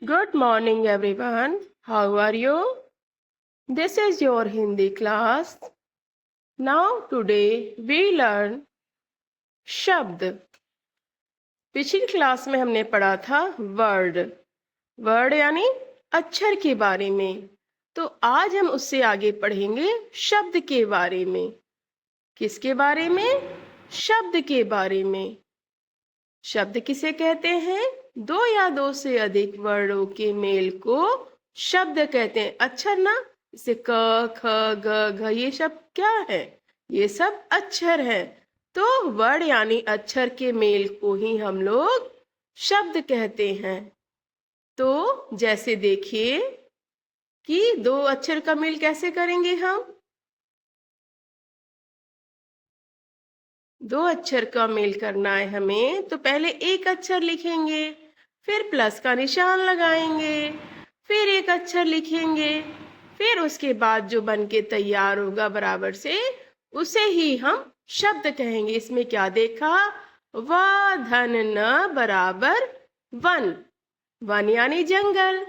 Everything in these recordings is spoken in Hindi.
Good morning, everyone. How are you? This is your Hindi class. Now, today we learn शब्द. पिछली क्लास में हमने पढ़ा था वर्ड यानी अक्षर के बारे में. तो आज हम उससे आगे पढ़ेंगे शब्द के बारे में. किसके बारे में? शब्द के बारे में. शब्द किसे कहते हैं? दो या दो से अधिक वर्णों के मेल को शब्द कहते हैं. अक्षर ना, जैसे क, ख, ग, घ, ये सब क्या है? ये सब अक्षर है. तो वर्ड यानी अक्षर के मेल को ही हम लोग शब्द कहते हैं. तो जैसे देखिए कि दो अक्षर का मेल कैसे करेंगे हम. दो अक्षर का मेल करना है हमें, तो पहले एक अक्षर लिखेंगे, फिर प्लस का निशान लगाएंगे, फिर एक अक्षर लिखेंगे, फिर उसके बाद जो बन के तैयार होगा बराबर से, उसे ही हम शब्द कहेंगे. इसमें क्या देखा? व धन न बराबर वन. वन यानी जंगल.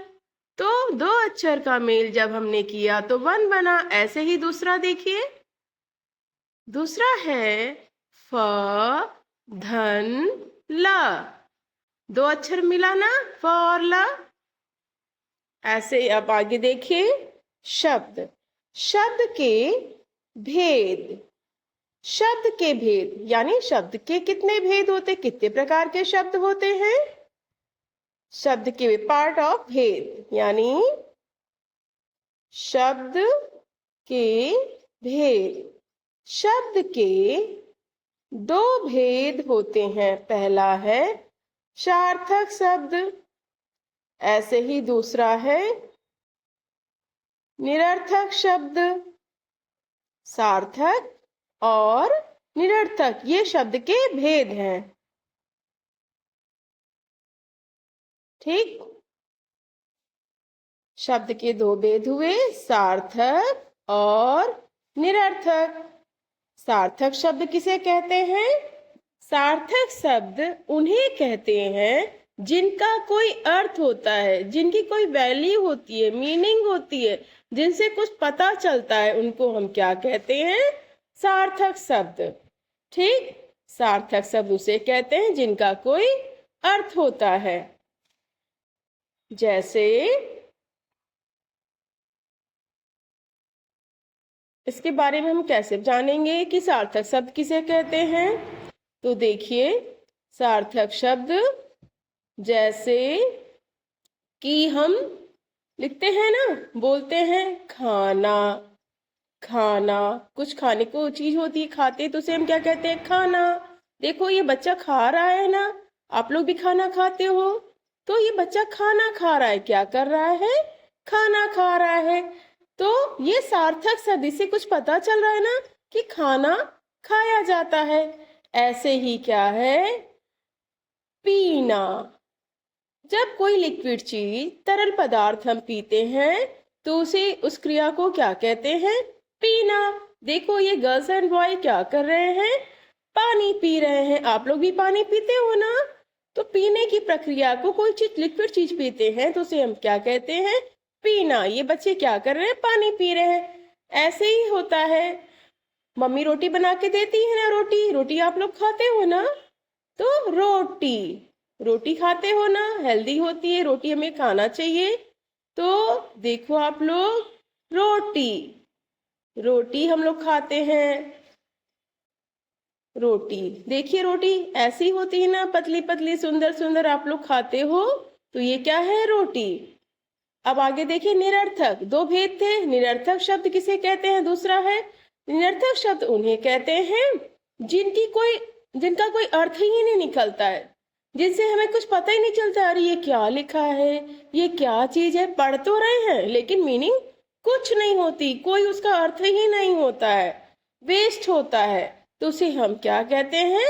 तो दो अक्षर का मेल जब हमने किया तो वन बना. ऐसे ही दूसरा देखिए. दूसरा है फ धन ल. दो अक्षर मिला ना, फ और ल. ऐसे अब आगे देखिए शब्द. शब्द के भेद. शब्द के भेद यानी शब्द के कितने भेद होते, कितने प्रकार के शब्द होते हैं. शब्द के पार्ट ऑफ भेद यानी शब्द के भेद. शब्द के दो भेद होते हैं. पहला है सार्थक शब्द. ऐसे ही दूसरा है निरर्थक शब्द. सार्थक और निरर्थक ये शब्द के भेद हैं. ठीक. शब्द के दो भेद हुए, सार्थक और निरर्थक. सार्थक शब्द किसे कहते हैं? सार्थक शब्द उन्हें कहते हैं जिनका कोई अर्थ होता है, जिनकी कोई वैल्यू होती है, मीनिंग होती है, जिनसे कुछ पता चलता है, उनको हम क्या कहते हैं? सार्थक शब्द. ठीक. सार्थक शब्द उसे कहते हैं जिनका कोई अर्थ होता है. जैसे इसके बारे में हम कैसे जानेंगे कि सार्थक शब्द किसे कहते हैं? तो देखिए सार्थक शब्द जैसे कि हम लिखते हैं ना, बोलते हैं खाना. खाना कुछ खाने को चीज होती है, खाते तो उसे हम क्या कहते हैं? खाना. देखो ये बच्चा खा रहा है ना, आप लोग भी खाना खाते हो. तो ये बच्चा खाना खा रहा है. क्या कर रहा है? खाना खा रहा है. तो ये सार्थक शब्द, इससे कुछ पता चल रहा है ना कि खाना खाया जाता है. ऐसे ही क्या है? पीना. जब कोई लिक्विड चीज, तरल पदार्थ हम पीते हैं तो उसे, उस क्रिया को क्या कहते हैं? पीना. देखो ये गर्ल्स एंड बॉय क्या कर रहे हैं? पानी पी रहे हैं. आप लोग भी पानी पीते हो ना. तो पीने की प्रक्रिया को, कोई चीज लिक्विड चीज पीते हैं तो उसे हम क्या कहते हैं? पीना. ये बच्चे क्या कर रहे हैं? पानी पी रहे हैं. ऐसे ही होता है. मम्मी रोटी बना के देती है ना, रोटी रोटी आप लोग खाते हो ना. तो रोटी रोटी खाते हो ना, हेल्दी होती है रोटी, हमें खाना चाहिए. तो देखो आप लोग, रोटी रोटी हम लोग खाते हैं. रोटी देखिए, रोटी ऐसी होती है ना, पतली पतली, सुंदर सुंदर, आप लोग खाते हो. तो ये क्या है? रोटी. अब आगे देखिए निरर्थक. दो भेद थे. निरर्थक शब्द किसे कहते हैं? दूसरा है निरर्थक शब्द उन्हें कहते हैं जिनका कोई अर्थ ही नहीं निकलता है, जिनसे हमें कुछ पता ही नहीं चलता. अरे ये क्या लिखा है, ये क्या चीज है. पढ़ तो रहे हैं लेकिन मीनिंग कुछ नहीं होती, कोई उसका अर्थ ही नहीं होता है, वेस्ट होता है. तो उसे हम क्या कहते हैं?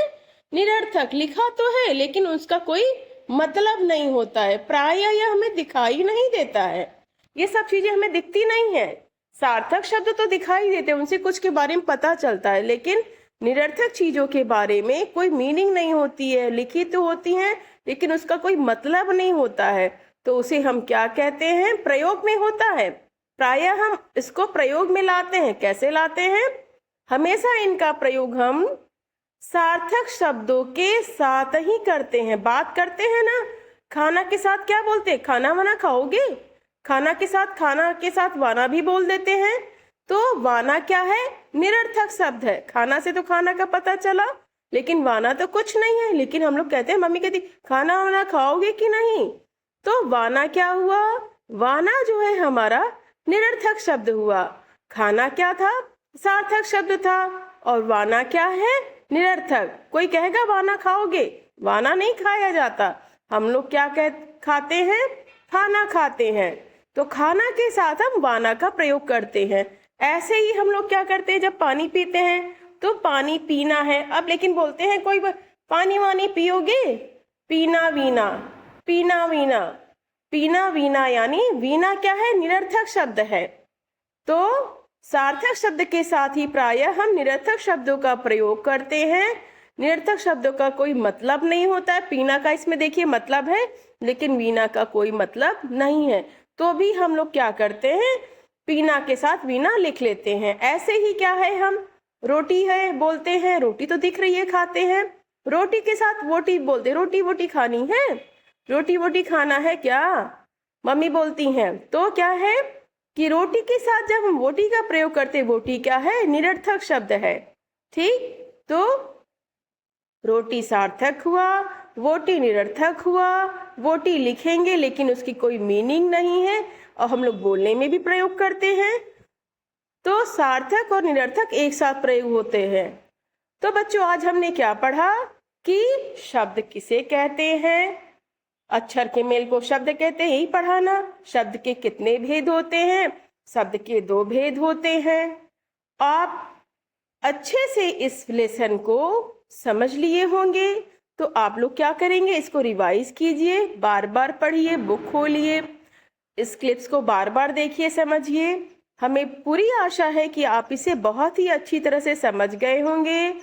निरर्थक. लिखा तो है लेकिन उसका कोई मतलब नहीं होता है, प्राय यह हमें दिखाई नहीं देता है. ये सब चीजें हमें दिखती नहीं है. सार्थक शब्द तो दिखाई देते हैं, उनसे कुछ के बारे में पता चलता है, लेकिन निरर्थक चीजों के बारे में कोई मीनिंग नहीं होती है. लिखी तो होती हैं लेकिन उसका कोई मतलब नहीं होता है. तो उसे हम क्या कहते हैं? प्रयोग में होता है। प्रायः हम इसको प्रयोग में लाते हैं। कैसे लाते हैं? हमेशा इनका प्रयोग हम सार्थक शब्दों के साथ ही करते हैं। बात करते हैं ना, खाना के साथ क्या बोलते हैं? खाना वाना खाओगे? खाना के साथ वाना भी बोल देते हैं। तो वाना क्या है? निरर्थक शब्द है। खाना से तो खाना का पता चला, लेकिन वाना तो कुछ नहीं है। लेकिन हम लोग कहते हैं, मम्मी कहती खाना वाना खाओगे कि नहीं? तो वाना क्या हुआ? वाना जो है हमारा निरर्थक शब्द हुआ। खाना क्या था? सार्थक शब्द था। और वाना क्या है? निरर्थक। कोई कहेगा वाना खाओगे? वाना नहीं खाया जाता। हम लोग क्या खाते हैं? खाना खाते हैं। तो खाना के साथ हम वाना का प्रयोग करते हैं। ऐसे ही हम लोग क्या करते हैं? जब पानी पीते हैं तो पानी पीना है। अब लेकिन बोलते हैं कोई पानी वानी पियोगे? पीना वीना, पीना वीना, पीना वीना, यानी वीना क्या है? निरर्थक शब्द है। तो सार्थक शब्द के साथ ही प्रायः हम निरर्थक शब्दों का प्रयोग करते हैं। निरर्थक शब्दों का कोई मतलब नहीं होता है। पीना का इसमें देखिए मतलब है, लेकिन वीना का कोई मतलब नहीं है। तो भी हम लोग क्या करते हैं? पीना के साथ वीना लिख लेते हैं। ऐसे ही क्या है, हम रोटी है बोलते हैं, रोटी तो दिख रही है, खाते हैं। रोटी के साथ वोटी बोलते, रोटी वोटी खानी है, रोटी वोटी खाना है क्या? मम्मी बोलती हैं। तो क्या है कि रोटी के साथ जब हम वोटी का प्रयोग करते, वोटी क्या है? निरर्थक शब्द है। ठीक, तो रोटी सार्थक हुआ, वोटी निरर्थक हुआ। वोटी लिखेंगे लेकिन उसकी कोई मीनिंग नहीं है, और हम लोग बोलने में भी प्रयोग करते हैं। तो सार्थक और निरर्थक एक साथ प्रयोग होते हैं। तो बच्चों, आज हमने क्या पढ़ा कि शब्द किसे कहते हैं? अक्षर के मेल को शब्द कहते हैं, यही पढ़ा ना। शब्द के कितने भेद होते हैं? शब्द के 2 भेद होते हैं। आप अच्छे से इस लेसन को समझ लिए होंगे। तो आप लोग क्या करेंगे? इसको रिवाइज कीजिए, बार बार पढ़िए, बुक खोलिए, इस क्लिप्स को बार बार देखिए, समझिए। हमें पूरी आशा है कि आप इसे बहुत ही अच्छी तरह से समझ गए होंगे।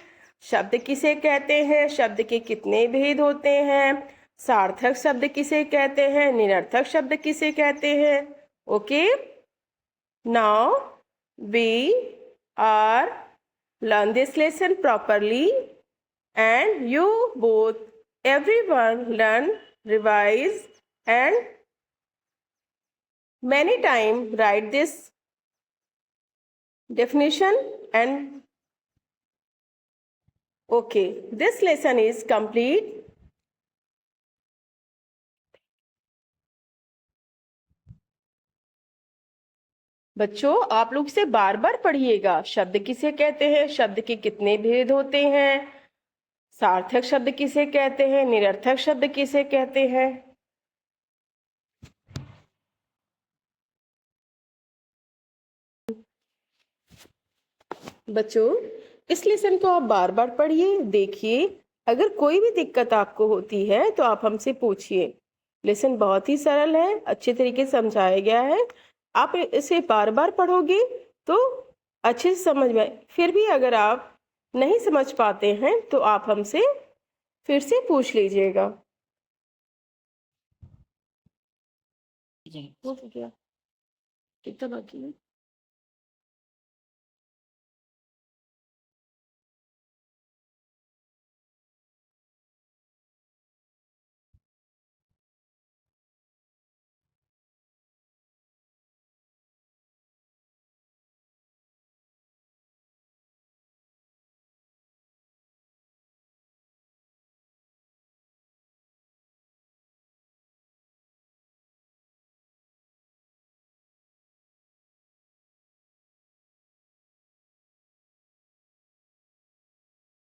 शब्द किसे कहते हैं? शब्द के कितने भेद होते हैं? सार्थक शब्द किसे कहते हैं? निरर्थक शब्द किसे कहते हैं? Okay, now we are learn this lesson properly, and you both, everyone, learn, revise, and many time write this definition. And okay, this lesson is complete. बच्चों, आप लोग इसे बार बार पढ़िएगा। शब्द किसे कहते हैं? शब्द के कितने भेद होते हैं? सार्थक शब्द किसे कहते हैं? निरर्थक शब्द किसे कहते हैं? बच्चों, इस लेसन को आप बार बार पढ़िए, देखिए। अगर कोई भी दिक्कत आपको होती है तो आप हमसे पूछिए। लेसन बहुत ही सरल है, अच्छे तरीके से समझाया गया है। आप इसे बार बार पढ़ोगे तो अच्छे से समझ में। फिर भी अगर आप नहीं समझ पाते हैं तो आप हमसे फिर से पूछ लीजिएगा। हो गया, कितना बाकी है?